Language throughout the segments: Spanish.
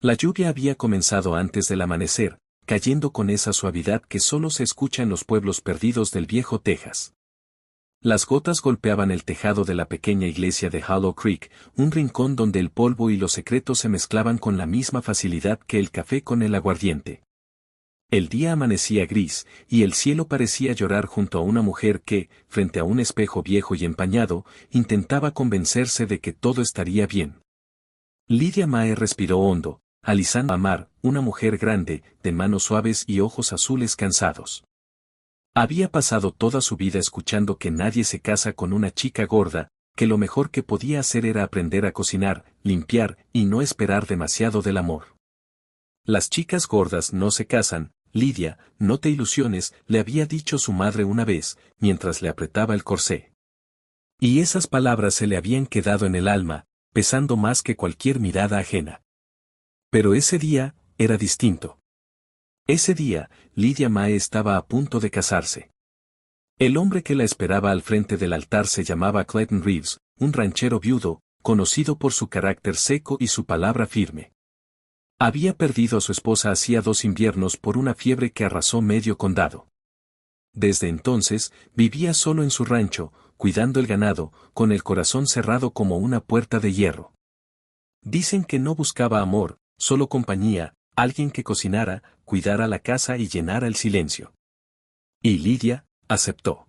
La lluvia había comenzado antes del amanecer, cayendo con esa suavidad que solo se escucha en los pueblos perdidos del viejo Texas. Las gotas golpeaban el tejado de la pequeña iglesia de Hollow Creek, un rincón donde el polvo y los secretos se mezclaban con la misma facilidad que el café con el aguardiente. El día amanecía gris, y el cielo parecía llorar junto a una mujer que, frente a un espejo viejo y empañado, intentaba convencerse de que todo estaría bien. Lydia Mae respiró hondo, alisando a Mar, una mujer grande, de manos suaves y ojos azules cansados. Había pasado toda su vida escuchando que nadie se casa con una chica gorda, que lo mejor que podía hacer era aprender a cocinar, limpiar y no esperar demasiado del amor. Las chicas gordas no se casan, Lydia, no te ilusiones, le había dicho su madre una vez, mientras le apretaba el corsé. Y esas palabras se le habían quedado en el alma, pesando más que cualquier mirada ajena. Pero ese día, era distinto. Ese día, Lydia Mae estaba a punto de casarse. El hombre que la esperaba al frente del altar se llamaba Clayton Reeves, un ranchero viudo, conocido por su carácter seco y su palabra firme. Había perdido a su esposa hacía 2 inviernos por una fiebre que arrasó medio condado. Desde entonces, vivía solo en su rancho, cuidando el ganado, con el corazón cerrado como una puerta de hierro. Dicen que no buscaba amor, solo compañía, alguien que cocinara, cuidara la casa y llenara el silencio. Y Lydia aceptó.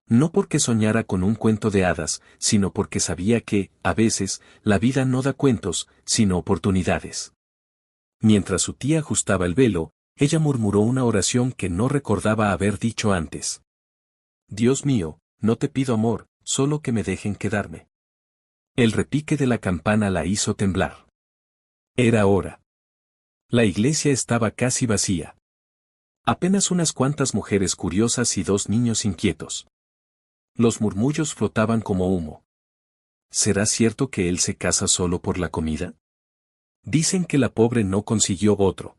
No porque soñara con un cuento de hadas, sino porque sabía que, a veces, la vida no da cuentos, sino oportunidades. Mientras su tía ajustaba el velo, ella murmuró una oración que no recordaba haber dicho antes. Dios mío, no te pido amor, solo que me dejen quedarme. El repique de la campana la hizo temblar. Era hora. La iglesia estaba casi vacía. Apenas unas cuantas mujeres curiosas y 2 niños inquietos. Los murmullos flotaban como humo. ¿Será cierto que él se casa solo por la comida? Dicen que la pobre no consiguió otro.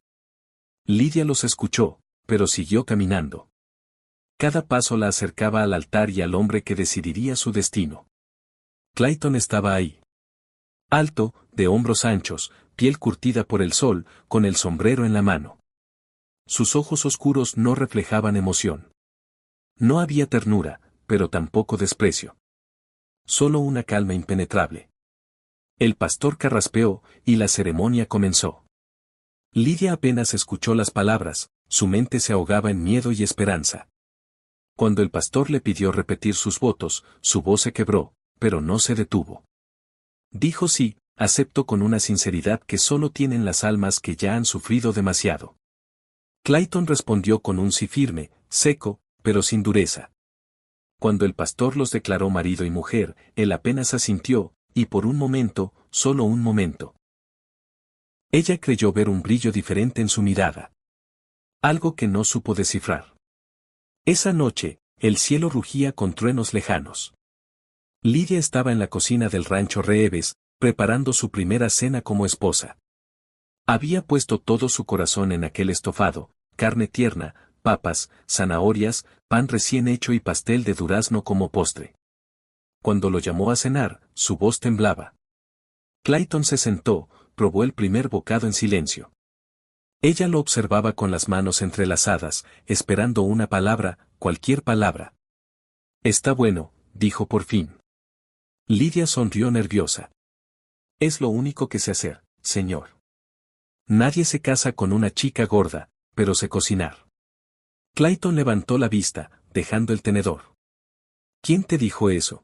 Lydia los escuchó, pero siguió caminando. Cada paso la acercaba al altar y al hombre que decidiría su destino. Clayton estaba ahí. Alto, de hombros anchos, piel curtida por el sol, con el sombrero en la mano. Sus ojos oscuros no reflejaban emoción. No había ternura, pero tampoco desprecio. Solo una calma impenetrable. El pastor carraspeó, y la ceremonia comenzó. Lydia apenas escuchó las palabras, su mente se ahogaba en miedo y esperanza. Cuando el pastor le pidió repetir sus votos, su voz se quebró, pero no se detuvo. Dijo sí, acepto con una sinceridad que solo tienen las almas que ya han sufrido demasiado. Clayton respondió con un sí firme, seco, pero sin dureza. Cuando el pastor los declaró marido y mujer, él apenas asintió, y por un momento, solo un momento. Ella creyó ver un brillo diferente en su mirada. Algo que no supo descifrar. Esa noche, el cielo rugía con truenos lejanos. Lydia estaba en la cocina del rancho Reeves, preparando su primera cena como esposa. Había puesto todo su corazón en aquel estofado, carne tierna, papas, zanahorias, pan recién hecho y pastel de durazno como postre. Cuando lo llamó a cenar, su voz temblaba. Clayton se sentó, probó el primer bocado en silencio. Ella lo observaba con las manos entrelazadas, esperando una palabra, cualquier palabra. Está bueno, dijo por fin. Lydia sonrió nerviosa. Es lo único que sé hacer, señor. Nadie se casa con una chica gorda, pero sé cocinar. Clayton levantó la vista, dejando el tenedor. ¿Quién te dijo eso?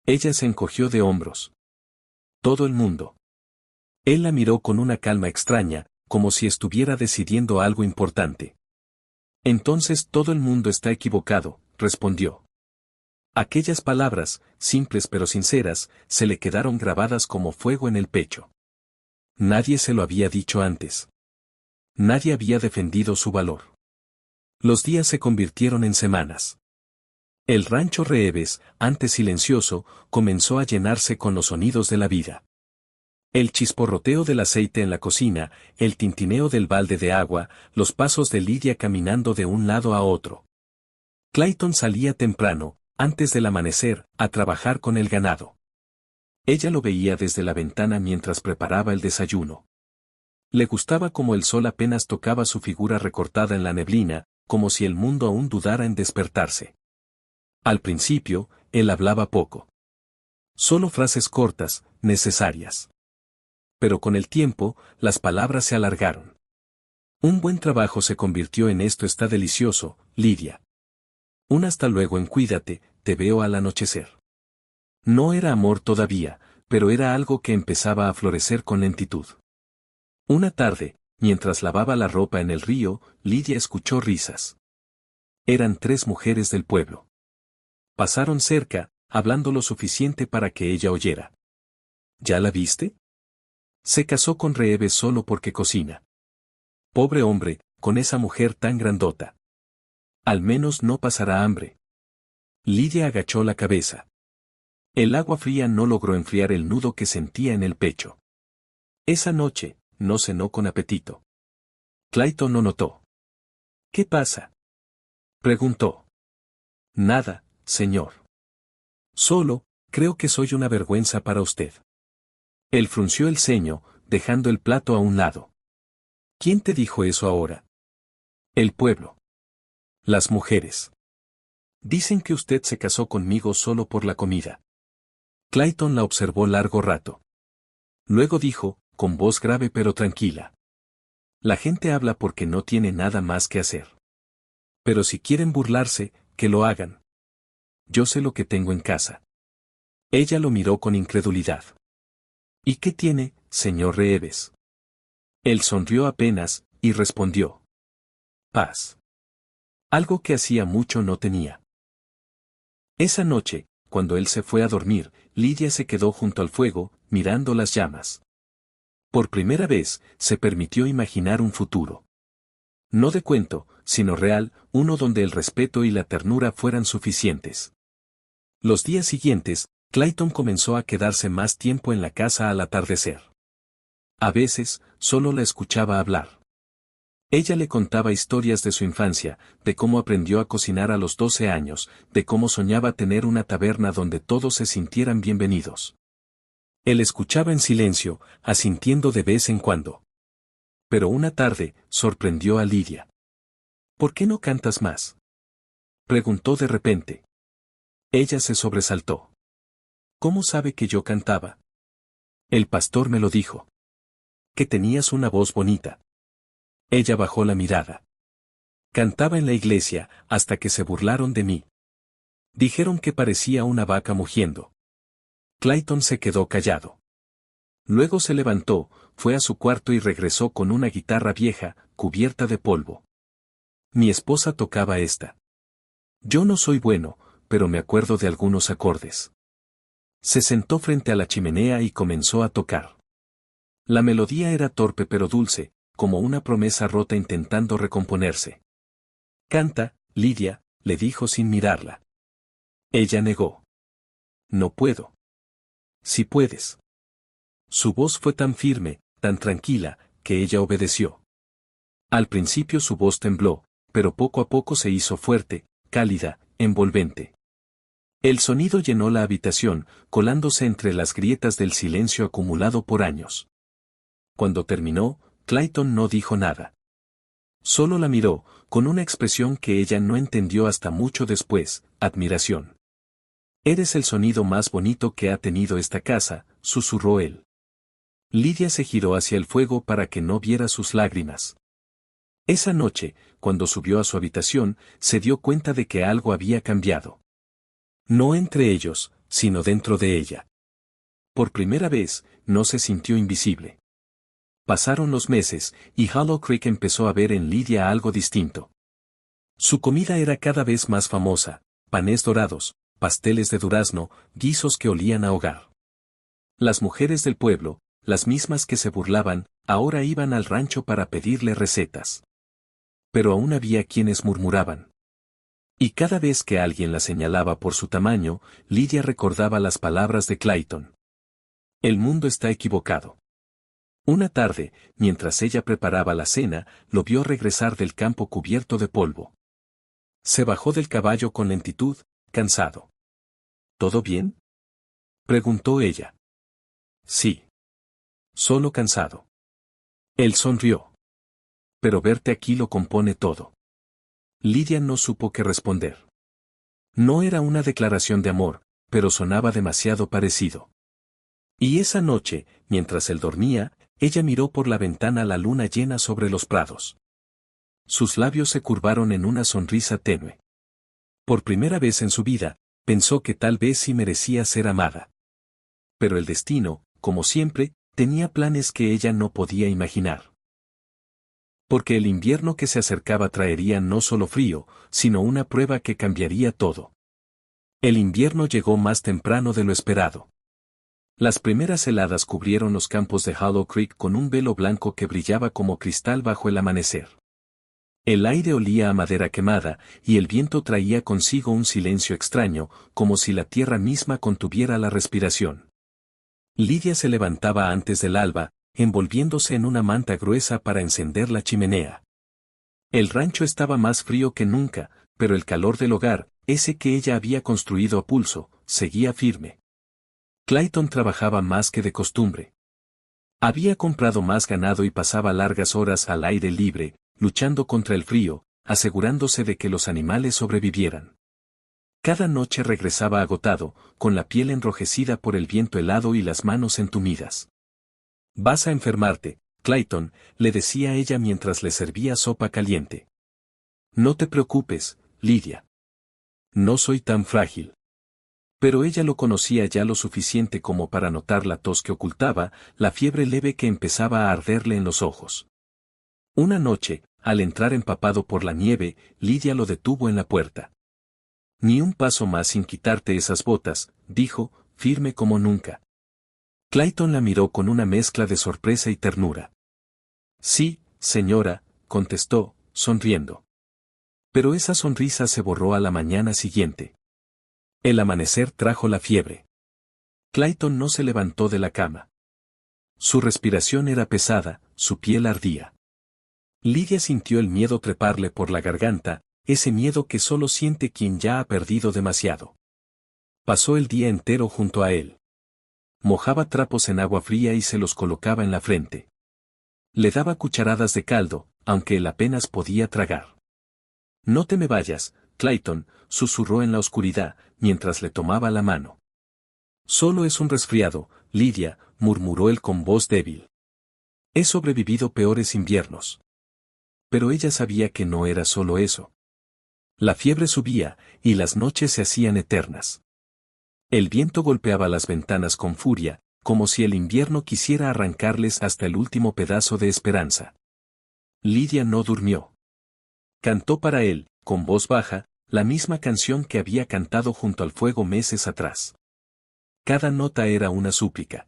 Ella se encogió de hombros. Todo el mundo. Él la miró con una calma extraña, como si estuviera decidiendo algo importante. Entonces todo el mundo está equivocado, respondió. Aquellas palabras, simples pero sinceras, se le quedaron grabadas como fuego en el pecho. Nadie se lo había dicho antes. Nadie había defendido su valor. Los días se convirtieron en semanas. El rancho Reeves, antes silencioso, comenzó a llenarse con los sonidos de la vida. El chisporroteo del aceite en la cocina, el tintineo del balde de agua, los pasos de Lydia caminando de un lado a otro. Clayton salía temprano, antes del amanecer, a trabajar con el ganado. Ella lo veía desde la ventana mientras preparaba el desayuno. Le gustaba como el sol apenas tocaba su figura recortada en la neblina, como si el mundo aún dudara en despertarse. Al principio, él hablaba poco. Solo frases cortas, necesarias. Pero con el tiempo, las palabras se alargaron. Un buen trabajo se convirtió en esto está delicioso, Lidia. Un hasta luego en cuídate, te veo al anochecer. No era amor todavía, pero era algo que empezaba a florecer con lentitud. Una tarde, mientras lavaba la ropa en el río, Lidia escuchó risas. Eran 3 mujeres del pueblo. Pasaron cerca, hablando lo suficiente para que ella oyera. ¿Ya la viste? Se casó con Reeves solo porque cocina. Pobre hombre, con esa mujer tan grandota. Al menos no pasará hambre. Lidia agachó la cabeza. El agua fría no logró enfriar el nudo que sentía en el pecho. Esa noche, no cenó con apetito. Clayton no notó. ¿Qué pasa?, preguntó. Nada, señor. Solo, creo que soy una vergüenza para usted. Él frunció el ceño, dejando el plato a un lado. ¿Quién te dijo eso ahora? El pueblo. Las mujeres. Dicen que usted se casó conmigo solo por la comida. Clayton la observó largo rato. Luego dijo, con voz grave pero tranquila. La gente habla porque no tiene nada más que hacer. Pero si quieren burlarse, que lo hagan. Yo sé lo que tengo en casa. Ella lo miró con incredulidad. ¿Y qué tiene, señor Reeves? Él sonrió apenas, y respondió. Paz. Algo que hacía mucho no tenía. Esa noche, cuando él se fue a dormir, Lidia se quedó junto al fuego, mirando las llamas. Por primera vez, se permitió imaginar un futuro. No de cuento, sino real, uno donde el respeto y la ternura fueran suficientes. Los días siguientes, Clayton comenzó a quedarse más tiempo en la casa al atardecer. A veces, solo la escuchaba hablar. Ella le contaba historias de su infancia, de cómo aprendió a cocinar a los 12 años, de cómo soñaba tener una taberna donde todos se sintieran bienvenidos. Él escuchaba en silencio, asintiendo de vez en cuando. Pero una tarde, sorprendió a Lidia. ¿Por qué no cantas más?, preguntó de repente. Ella se sobresaltó. ¿Cómo sabe que yo cantaba? El pastor me lo dijo. Que tenías una voz bonita. Ella bajó la mirada. Cantaba en la iglesia, hasta que se burlaron de mí. Dijeron que parecía una vaca mugiendo. Clayton se quedó callado. Luego se levantó, fue a su cuarto y regresó con una guitarra vieja, cubierta de polvo. Mi esposa tocaba esta. Yo no soy bueno, pero me acuerdo de algunos acordes. Se sentó frente a la chimenea y comenzó a tocar. La melodía era torpe pero dulce, como una promesa rota intentando recomponerse. Canta, Lidia, le dijo sin mirarla. Ella negó. No puedo. Si puedes. Su voz fue tan firme, tan tranquila, que ella obedeció. Al principio su voz tembló, pero poco a poco se hizo fuerte, cálida, envolvente. El sonido llenó la habitación, colándose entre las grietas del silencio acumulado por años. Cuando terminó, Clayton no dijo nada. Solo la miró, con una expresión que ella no entendió hasta mucho después, admiración. Eres el sonido más bonito que ha tenido esta casa, susurró él. Lidia se giró hacia el fuego para que no viera sus lágrimas. Esa noche, cuando subió a su habitación, se dio cuenta de que algo había cambiado. No entre ellos, sino dentro de ella. Por primera vez, no se sintió invisible. Pasaron los meses, y Hollow Creek empezó a ver en Lidia algo distinto. Su comida era cada vez más famosa, panes dorados, pasteles de durazno, guisos que olían a hogar. Las mujeres del pueblo, las mismas que se burlaban, ahora iban al rancho para pedirle recetas. Pero aún había quienes murmuraban. Y cada vez que alguien la señalaba por su tamaño, Lidia recordaba las palabras de Clayton. El mundo está equivocado. Una tarde, mientras ella preparaba la cena, lo vio regresar del campo cubierto de polvo. Se bajó del caballo con lentitud, cansado. ¿Todo bien?, preguntó ella. Sí. Solo cansado. Él sonrió. Pero verte aquí lo compone todo. Lidia no supo qué responder. No era una declaración de amor, pero sonaba demasiado parecido. Y esa noche, mientras él dormía, ella miró por la ventana la luna llena sobre los prados. Sus labios se curvaron en una sonrisa tenue. Por primera vez en su vida, pensó que tal vez sí merecía ser amada. Pero el destino, como siempre, tenía planes que ella no podía imaginar. Porque el invierno que se acercaba traería no solo frío, sino una prueba que cambiaría todo. El invierno llegó más temprano de lo esperado. Las primeras heladas cubrieron los campos de Hollow Creek con un velo blanco que brillaba como cristal bajo el amanecer. El aire olía a madera quemada, y el viento traía consigo un silencio extraño, como si la tierra misma contuviera la respiración. Lidia se levantaba antes del alba, envolviéndose en una manta gruesa para encender la chimenea. El rancho estaba más frío que nunca, pero el calor del hogar, ese que ella había construido a pulso, seguía firme. Clayton trabajaba más que de costumbre. Había comprado más ganado y pasaba largas horas al aire libre, luchando contra el frío, asegurándose de que los animales sobrevivieran. Cada noche regresaba agotado, con la piel enrojecida por el viento helado y las manos entumidas. «Vas a enfermarte, Clayton», le decía ella mientras le servía sopa caliente. «No te preocupes, Lidia. No soy tan frágil». Pero ella lo conocía ya lo suficiente como para notar la tos que ocultaba, la fiebre leve que empezaba a arderle en los ojos. Una noche, al entrar empapado por la nieve, Lidia lo detuvo en la puerta. «Ni un paso más sin quitarte esas botas», dijo, firme como nunca. Clayton la miró con una mezcla de sorpresa y ternura. «Sí, señora», contestó, sonriendo. Pero esa sonrisa se borró a la mañana siguiente. El amanecer trajo la fiebre. Clayton no se levantó de la cama. Su respiración era pesada, su piel ardía. Lidia sintió el miedo treparle por la garganta, ese miedo que solo siente quien ya ha perdido demasiado. Pasó el día entero junto a él. Mojaba trapos en agua fría y se los colocaba en la frente. Le daba cucharadas de caldo, aunque él apenas podía tragar. «No te me vayas, Clayton», susurró en la oscuridad, mientras le tomaba la mano. «Solo es un resfriado, Lidia», murmuró él con voz débil. «He sobrevivido peores inviernos». Pero ella sabía que no era solo eso. La fiebre subía, y las noches se hacían eternas. El viento golpeaba las ventanas con furia, como si el invierno quisiera arrancarles hasta el último pedazo de esperanza. Lidia no durmió. Cantó para él, con voz baja, la misma canción que había cantado junto al fuego meses atrás. Cada nota era una súplica.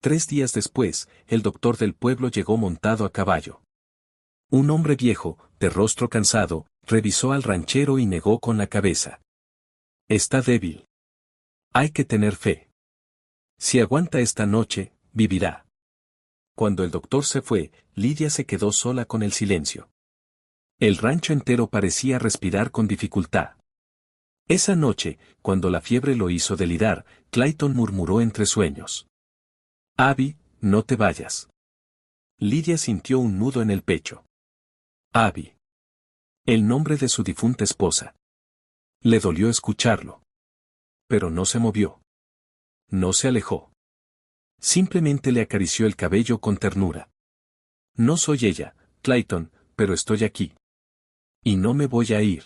3 días después, el doctor del pueblo llegó montado a caballo. Un hombre viejo, de rostro cansado, revisó al ranchero y negó con la cabeza. «Está débil. Hay que tener fe. Si aguanta esta noche, vivirá». Cuando el doctor se fue, Lidia se quedó sola con el silencio. El rancho entero parecía respirar con dificultad. Esa noche, cuando la fiebre lo hizo delirar, Clayton murmuró entre sueños: «Abby, no te vayas». Lidia sintió un nudo en el pecho. Abby. El nombre de su difunta esposa. Le dolió escucharlo. Pero no se movió. No se alejó. Simplemente le acarició el cabello con ternura. «No soy ella, Clayton, pero estoy aquí. Y no me voy a ir».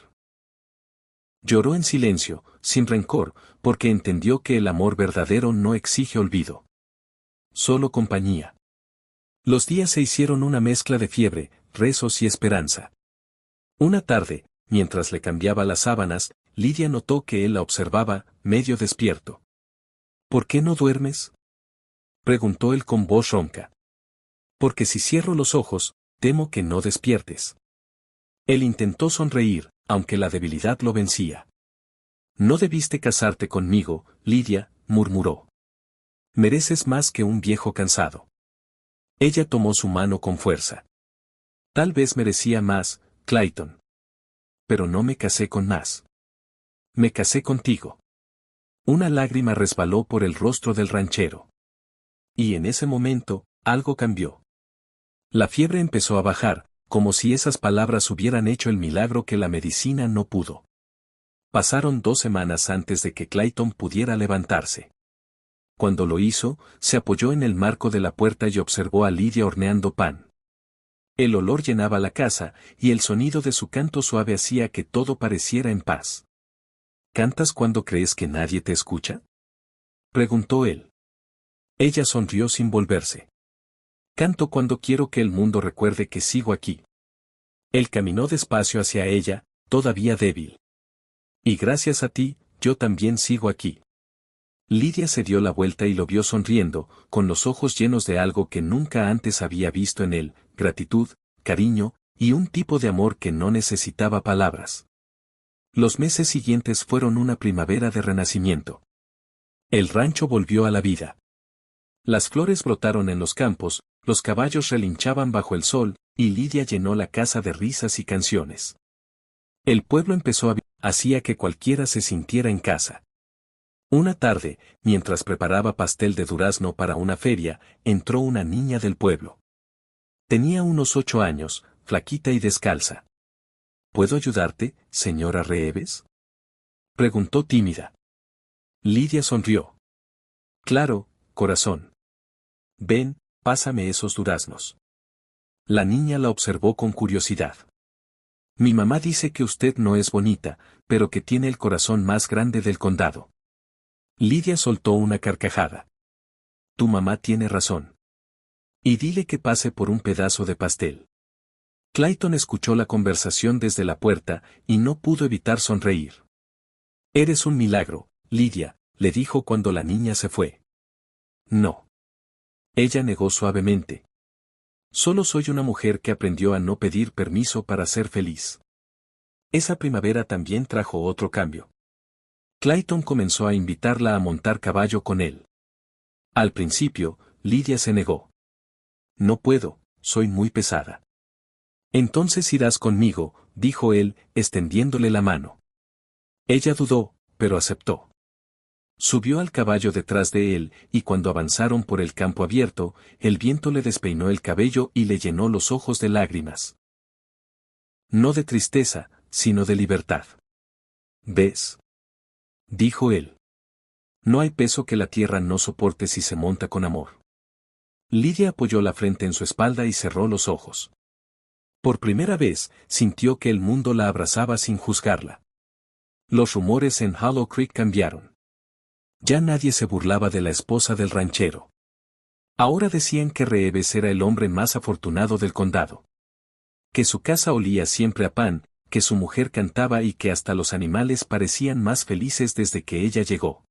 Lloró en silencio, sin rencor, porque entendió que el amor verdadero no exige olvido. Solo compañía. Los días se hicieron una mezcla de fiebre, rezos y esperanza. Una tarde, mientras le cambiaba las sábanas, Lidia notó que él la observaba, medio despierto. «¿Por qué no duermes?», preguntó él con voz ronca. «Porque si cierro los ojos, temo que no despiertes». Él intentó sonreír, aunque la debilidad lo vencía. «No debiste casarte conmigo, Lidia», murmuró. «Mereces más que un viejo cansado». Ella tomó su mano con fuerza. «Tal vez merecía más, Clayton. Pero no me casé con más. Me casé contigo». Una lágrima resbaló por el rostro del ranchero. Y en ese momento, algo cambió. La fiebre empezó a bajar, como si esas palabras hubieran hecho el milagro que la medicina no pudo. Pasaron 2 semanas antes de que Clayton pudiera levantarse. Cuando lo hizo, se apoyó en el marco de la puerta y observó a Lidia horneando pan. El olor llenaba la casa, y el sonido de su canto suave hacía que todo pareciera en paz. ¿Cantas cuando crees que nadie te escucha?, preguntó él. Ella sonrió sin volverse. Canto cuando quiero que el mundo recuerde que sigo aquí. Él caminó despacio hacia ella, todavía débil. Y gracias a ti, yo también sigo aquí. Lidia se dio la vuelta y lo vio sonriendo, con los ojos llenos de algo que nunca antes había visto en él, gratitud, cariño, y un tipo de amor que no necesitaba palabras. Los meses siguientes fueron una primavera de renacimiento. El rancho volvió a la vida. Las flores brotaron en los campos, los caballos relinchaban bajo el sol, y Lidia llenó la casa de risas y canciones. El pueblo empezó a vivir, hacía que cualquiera se sintiera en casa. Una tarde, mientras preparaba pastel de durazno para una feria, entró una niña del pueblo. Tenía unos 8 años, flaquita y descalza. ¿Puedo ayudarte, señora Reeves?, preguntó tímida. Lidia sonrió. Claro, corazón. Ven, pásame esos duraznos. La niña la observó con curiosidad. Mi mamá dice que usted no es bonita, pero que tiene el corazón más grande del condado. Lidia soltó una carcajada. Tu mamá tiene razón. Y dile que pase por un pedazo de pastel. Clayton escuchó la conversación desde la puerta, y no pudo evitar sonreír. Eres un milagro, Lidia, le dijo cuando la niña se fue. No. Ella negó suavemente. Solo soy una mujer que aprendió a no pedir permiso para ser feliz. Esa primavera también trajo otro cambio. Clayton comenzó a invitarla a montar caballo con él. Al principio, Lidia se negó. No puedo, soy muy pesada. Entonces irás conmigo, dijo él, extendiéndole la mano. Ella dudó, pero aceptó. Subió al caballo detrás de él, y cuando avanzaron por el campo abierto, el viento le despeinó el cabello y le llenó los ojos de lágrimas. No de tristeza, sino de libertad. ¿Ves?, dijo él. No hay peso que la tierra no soporte si se monta con amor. Lidia apoyó la frente en su espalda y cerró los ojos. Por primera vez, sintió que el mundo la abrazaba sin juzgarla. Los rumores en Hollow Creek cambiaron. Ya nadie se burlaba de la esposa del ranchero. Ahora decían que Reeves era el hombre más afortunado del condado. Que su casa olía siempre a pan, que su mujer cantaba y que hasta los animales parecían más felices desde que ella llegó.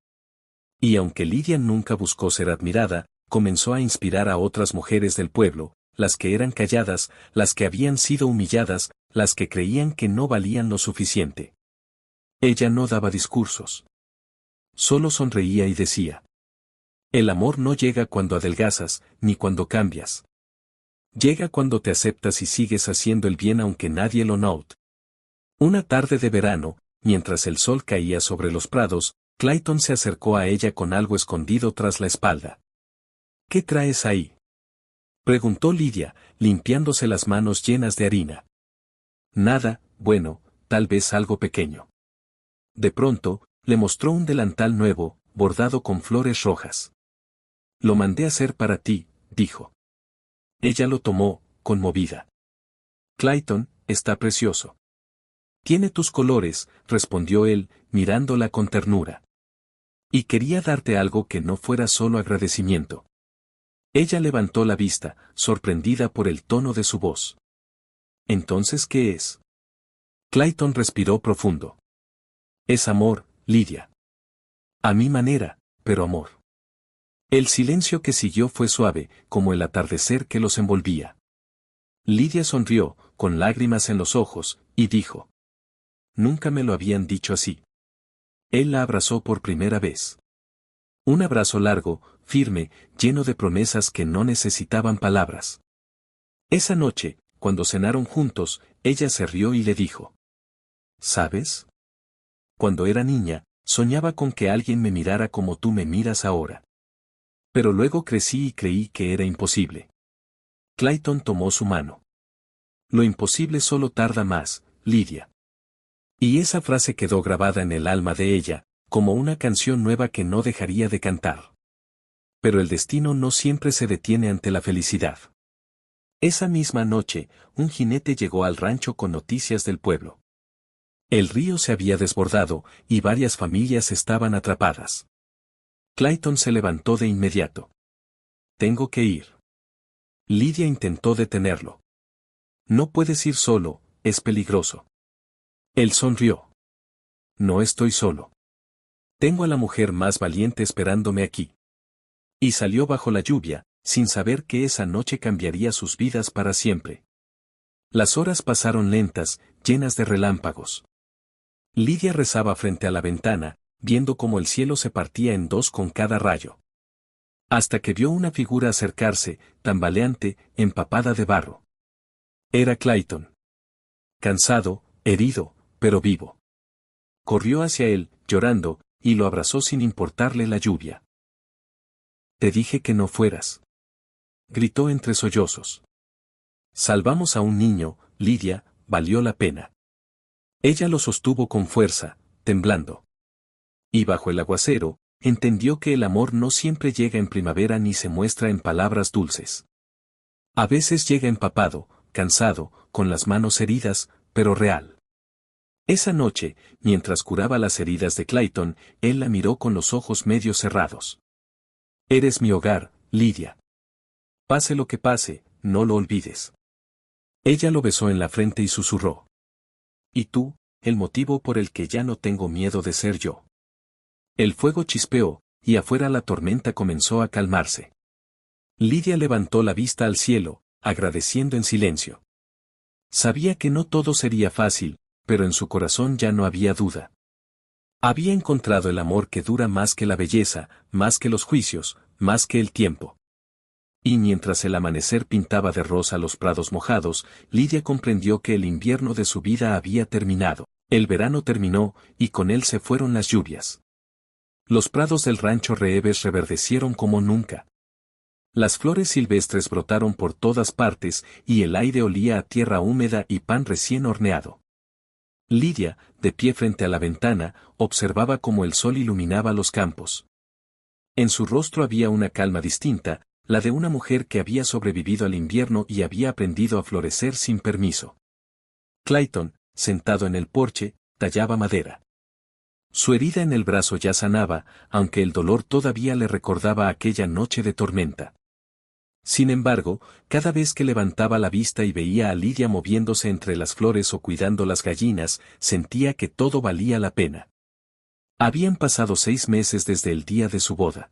Y aunque Lidia nunca buscó ser admirada, comenzó a inspirar a otras mujeres del pueblo, las que eran calladas, las que habían sido humilladas, las que creían que no valían lo suficiente. Ella no daba discursos. Solo sonreía y decía: el amor no llega cuando adelgazas, ni cuando cambias. Llega cuando te aceptas y sigues haciendo el bien aunque nadie lo note. Una tarde de verano, mientras el sol caía sobre los prados, Clayton se acercó a ella con algo escondido tras la espalda. ¿Qué traes ahí?, preguntó Lidia, limpiándose las manos llenas de harina. Nada, bueno, tal vez algo pequeño. De pronto, le mostró un delantal nuevo, bordado con flores rojas. Lo mandé a hacer para ti, dijo. Ella lo tomó, conmovida. Clayton, está precioso. Tiene tus colores, respondió él, mirándola con ternura. Y quería darte algo que no fuera solo agradecimiento. Ella levantó la vista, sorprendida por el tono de su voz. ¿Entonces qué es? Clayton respiró profundo. Es amor, Lidia. A mi manera, pero amor. El silencio que siguió fue suave, como el atardecer que los envolvía. Lidia sonrió, con lágrimas en los ojos, y dijo: nunca me lo habían dicho así. Él la abrazó por primera vez. Un abrazo largo, firme, lleno de promesas que no necesitaban palabras. Esa noche, cuando cenaron juntos, ella se rió y le dijo: ¿sabes? Cuando era niña, soñaba con que alguien me mirara como tú me miras ahora. Pero luego crecí y creí que era imposible. Clayton tomó su mano. Lo imposible solo tarda más, Lydia. Y esa frase quedó grabada en el alma de ella, como una canción nueva que no dejaría de cantar. Pero el destino no siempre se detiene ante la felicidad. Esa misma noche, un jinete llegó al rancho con noticias del pueblo. El río se había desbordado, y varias familias estaban atrapadas. Clayton se levantó de inmediato. Tengo que ir. Lydia intentó detenerlo. No puedes ir solo, es peligroso. Él sonrió. No estoy solo. Tengo a la mujer más valiente esperándome aquí. Y salió bajo la lluvia, sin saber que esa noche cambiaría sus vidas para siempre. Las horas pasaron lentas, llenas de relámpagos. Lydia rezaba frente a la ventana, viendo cómo el cielo se partía en dos con cada rayo. Hasta que vio una figura acercarse, tambaleante, empapada de barro. Era Clayton. Cansado, herido, pero vivo. Corrió hacia él, llorando, y lo abrazó sin importarle la lluvia. Te dije que no fueras. Gritó entre sollozos. Salvamos a un niño, Lydia, valió la pena. Ella lo sostuvo con fuerza, temblando. Y bajo el aguacero, entendió que el amor no siempre llega en primavera ni se muestra en palabras dulces. A veces llega empapado, cansado, con las manos heridas, pero real. Esa noche, mientras curaba las heridas de Clayton, él la miró con los ojos medio cerrados. Eres mi hogar, Lydia. Pase lo que pase, no lo olvides. Ella lo besó en la frente y susurró. Y tú, el motivo por el que ya no tengo miedo de ser yo. El fuego chispeó, y afuera la tormenta comenzó a calmarse. Lydia levantó la vista al cielo, agradeciendo en silencio. Sabía que no todo sería fácil, pero en su corazón ya no había duda. Había encontrado el amor que dura más que la belleza, más que los juicios, más que el tiempo. Y mientras el amanecer pintaba de rosa los prados mojados, Lydia comprendió que el invierno de su vida había terminado. El verano terminó, y con él se fueron las lluvias. Los prados del rancho Reeves reverdecieron como nunca. Las flores silvestres brotaron por todas partes, y el aire olía a tierra húmeda y pan recién horneado. Lydia, de pie frente a la ventana, observaba cómo el sol iluminaba los campos. En su rostro había una calma distinta, la de una mujer que había sobrevivido al invierno y había aprendido a florecer sin permiso. Clayton, sentado en el porche, tallaba madera. Su herida en el brazo ya sanaba, aunque el dolor todavía le recordaba aquella noche de tormenta. Sin embargo, cada vez que levantaba la vista y veía a Lydia moviéndose entre las flores o cuidando las gallinas, sentía que todo valía la pena. Habían pasado 6 meses desde el día de su boda.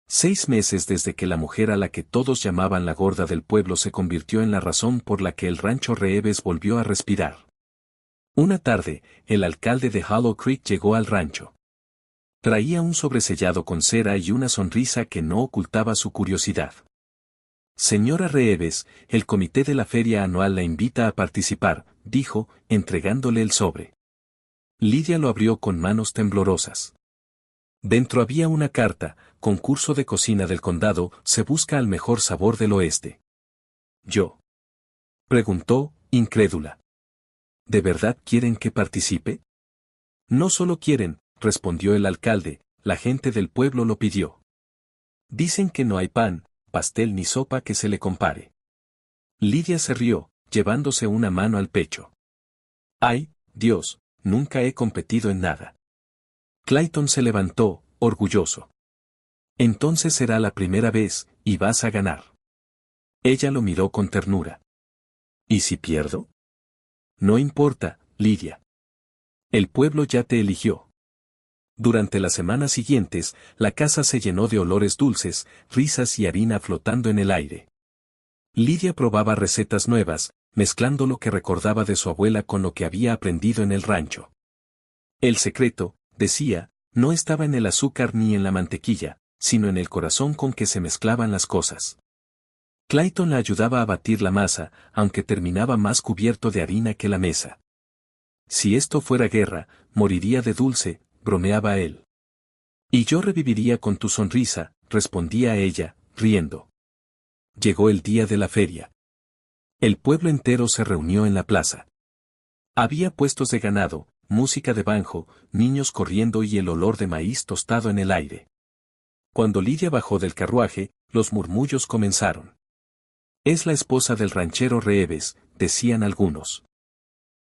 6 meses desde que la mujer a la que todos llamaban la gorda del pueblo se convirtió en la razón por la que el rancho Reeves volvió a respirar. Una tarde, el alcalde de Hollow Creek llegó al rancho. Traía un sobresellado con cera y una sonrisa que no ocultaba su curiosidad. Señora Reeves, el comité de la feria anual la invita a participar, dijo, entregándole el sobre. Lydia lo abrió con manos temblorosas. Dentro había una carta: concurso de cocina del condado, se busca al mejor sabor del oeste. ¿Yo? Preguntó, incrédula. ¿De verdad quieren que participe? No solo quieren, respondió el alcalde, la gente del pueblo lo pidió. Dicen que no hay pan, pastel ni sopa que se le compare. Lydia se rió, llevándose una mano al pecho. ¡Ay, Dios! Nunca he competido en nada. Clayton se levantó, orgulloso. Entonces será la primera vez, y vas a ganar. Ella lo miró con ternura. ¿Y si pierdo? No importa, Lydia. El pueblo ya te eligió. Durante las semanas siguientes, la casa se llenó de olores dulces, risas y harina flotando en el aire. Lydia probaba recetas nuevas, mezclando lo que recordaba de su abuela con lo que había aprendido en el rancho. El secreto, decía, no estaba en el azúcar ni en la mantequilla, sino en el corazón con que se mezclaban las cosas. Clayton la ayudaba a batir la masa, aunque terminaba más cubierto de harina que la mesa. Si esto fuera guerra, moriría de dulce, bromeaba él. Y yo reviviría con tu sonrisa, respondía ella, riendo. Llegó el día de la feria. El pueblo entero se reunió en la plaza. Había puestos de ganado, música de banjo, niños corriendo y el olor de maíz tostado en el aire. Cuando Lidia bajó del carruaje, los murmullos comenzaron. Es la esposa del ranchero Reeves, decían algunos.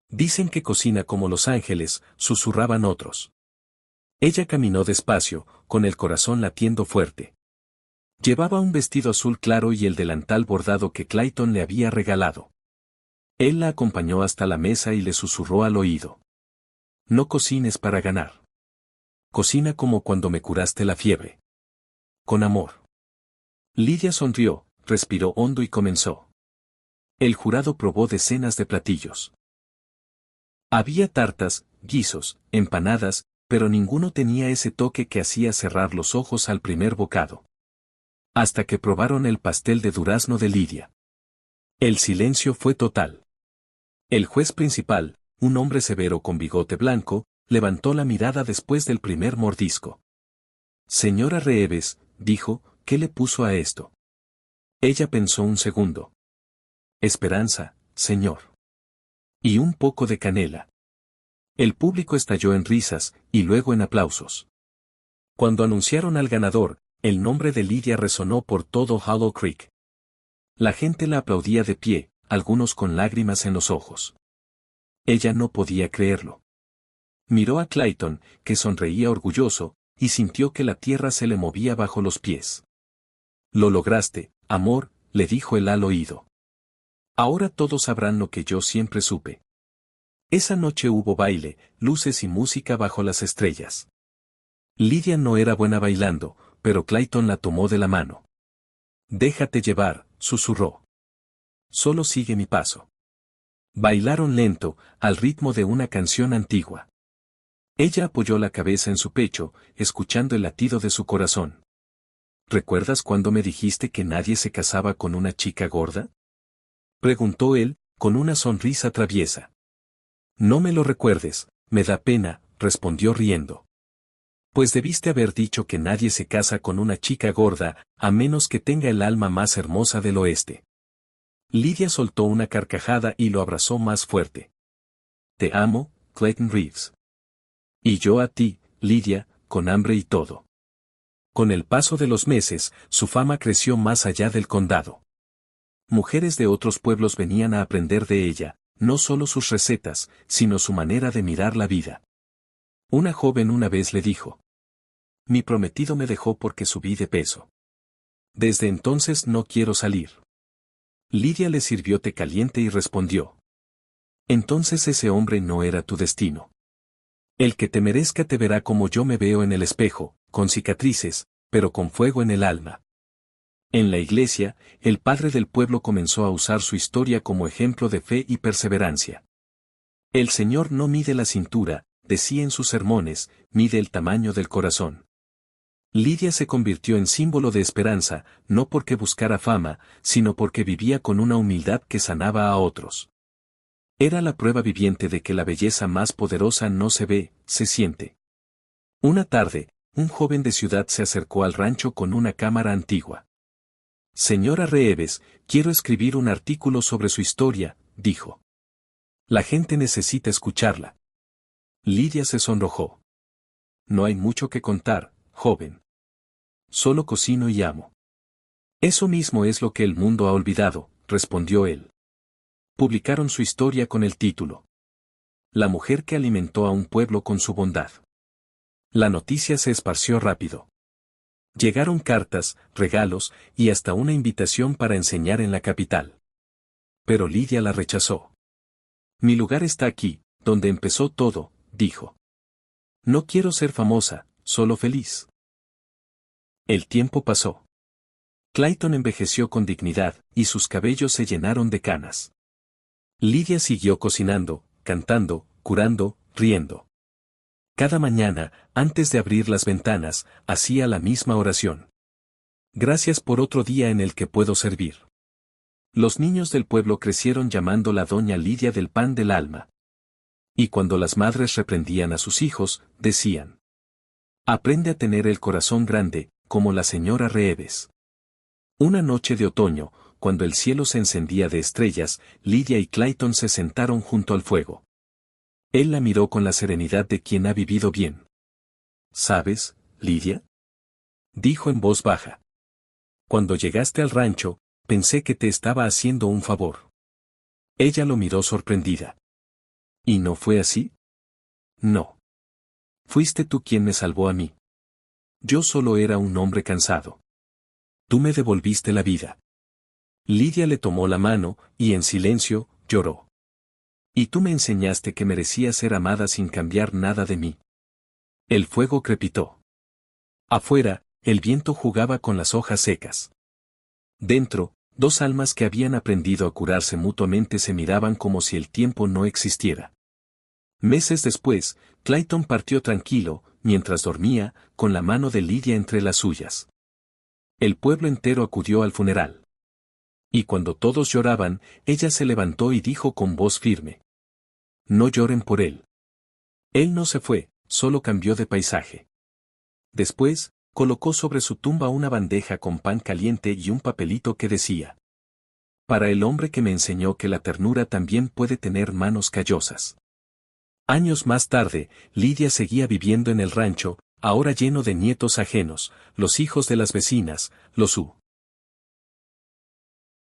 Dicen que cocina como los ángeles, susurraban otros. Ella caminó despacio, con el corazón latiendo fuerte. Llevaba un vestido azul claro y el delantal bordado que Clayton le había regalado. Él la acompañó hasta la mesa y le susurró al oído. No cocines para ganar. Cocina como cuando me curaste la fiebre. Con amor. Lidia sonrió, respiró hondo y comenzó. El jurado probó decenas de platillos. Había tartas, guisos, empanadas, pero ninguno tenía ese toque que hacía cerrar los ojos al primer bocado. Hasta que probaron el pastel de durazno de Lidia. El silencio fue total. El juez principal, un hombre severo con bigote blanco, levantó la mirada después del primer mordisco. Señora Reeves, dijo, ¿qué le puso a esto? Ella pensó un segundo. Esperanza, señor. Y un poco de canela. El público estalló en risas, y luego en aplausos. Cuando anunciaron al ganador, el nombre de Lidia resonó por todo Hollow Creek. La gente la aplaudía de pie, algunos con lágrimas en los ojos. Ella no podía creerlo. Miró a Clayton, que sonreía orgulloso, y sintió que la tierra se le movía bajo los pies. Lo lograste, amor, le dijo él al oído. Ahora todos sabrán lo que yo siempre supe. Esa noche hubo baile, luces y música bajo las estrellas. Lidia no era buena bailando, pero Clayton la tomó de la mano. Déjate llevar, susurró. Solo sigue mi paso. Bailaron lento, al ritmo de una canción antigua. Ella apoyó la cabeza en su pecho, escuchando el latido de su corazón. ¿Recuerdas cuando me dijiste que nadie se casaba con una chica gorda? Preguntó él, con una sonrisa traviesa. No me lo recuerdes, me da pena, respondió riendo. Pues debiste haber dicho que nadie se casa con una chica gorda, a menos que tenga el alma más hermosa del oeste. Lidia soltó una carcajada y lo abrazó más fuerte. Te amo, Clayton Reeves. Y yo a ti, Lidia, con hambre y todo. Con el paso de los meses, su fama creció más allá del condado. Mujeres de otros pueblos venían a aprender de ella, no solo sus recetas, sino su manera de mirar la vida. Una joven una vez le dijo. Mi prometido me dejó porque subí de peso. Desde entonces no quiero salir. Lidia le sirvió té caliente y respondió. Entonces ese hombre no era tu destino. El que te merezca te verá como yo me veo en el espejo, con cicatrices, pero con fuego en el alma. En la iglesia, el padre del pueblo comenzó a usar su historia como ejemplo de fe y perseverancia. El Señor no mide la cintura, decía en sus sermones, mide el tamaño del corazón. Lidia se convirtió en símbolo de esperanza, no porque buscara fama, sino porque vivía con una humildad que sanaba a otros. Era la prueba viviente de que la belleza más poderosa no se ve, se siente. Una tarde, un joven de ciudad se acercó al rancho con una cámara antigua. Señora Reeves, quiero escribir un artículo sobre su historia, dijo. La gente necesita escucharla. Lidia se sonrojó. No hay mucho que contar, joven. Solo cocino y amo. Eso mismo es lo que el mundo ha olvidado, respondió él. Publicaron su historia con el título. La mujer que alimentó a un pueblo con su bondad. La noticia se esparció rápido. Llegaron cartas, regalos, y hasta una invitación para enseñar en la capital. Pero Lidia la rechazó. Mi lugar está aquí, donde empezó todo, dijo. No quiero ser famosa, solo feliz. El tiempo pasó. Clayton envejeció con dignidad, y sus cabellos se llenaron de canas. Lidia siguió cocinando, cantando, curando, riendo. Cada mañana, antes de abrir las ventanas, hacía la misma oración. Gracias por otro día en el que puedo servir. Los niños del pueblo crecieron llamándola Doña Lidia del pan del alma. Y cuando las madres reprendían a sus hijos, decían. Aprende a tener el corazón grande, como la señora Reeves. Una noche de otoño, cuando el cielo se encendía de estrellas, Lydia y Clayton se sentaron junto al fuego. Él la miró con la serenidad de quien ha vivido bien. ¿Sabes, Lydia?, dijo en voz baja. Cuando llegaste al rancho, pensé que te estaba haciendo un favor. Ella lo miró sorprendida. ¿Y no fue así? No. Fuiste tú quien me salvó a mí. Yo solo era un hombre cansado. Tú me devolviste la vida. Lydia le tomó la mano, y en silencio, lloró. Y tú me enseñaste que merecía ser amada sin cambiar nada de mí. El fuego crepitó. Afuera, el viento jugaba con las hojas secas. Dentro, dos almas que habían aprendido a curarse mutuamente se miraban como si el tiempo no existiera. Meses después, Clayton partió tranquilo, mientras dormía, con la mano de Lydia entre las suyas. El pueblo entero acudió al funeral. Y cuando todos lloraban, ella se levantó y dijo con voz firme: No lloren por él. Él no se fue, solo cambió de paisaje. Después, colocó sobre su tumba una bandeja con pan caliente y un papelito que decía: Para el hombre que me enseñó que la ternura también puede tener manos callosas. Años más tarde, Lydia seguía viviendo en el rancho, ahora lleno de nietos ajenos, los hijos de las vecinas, los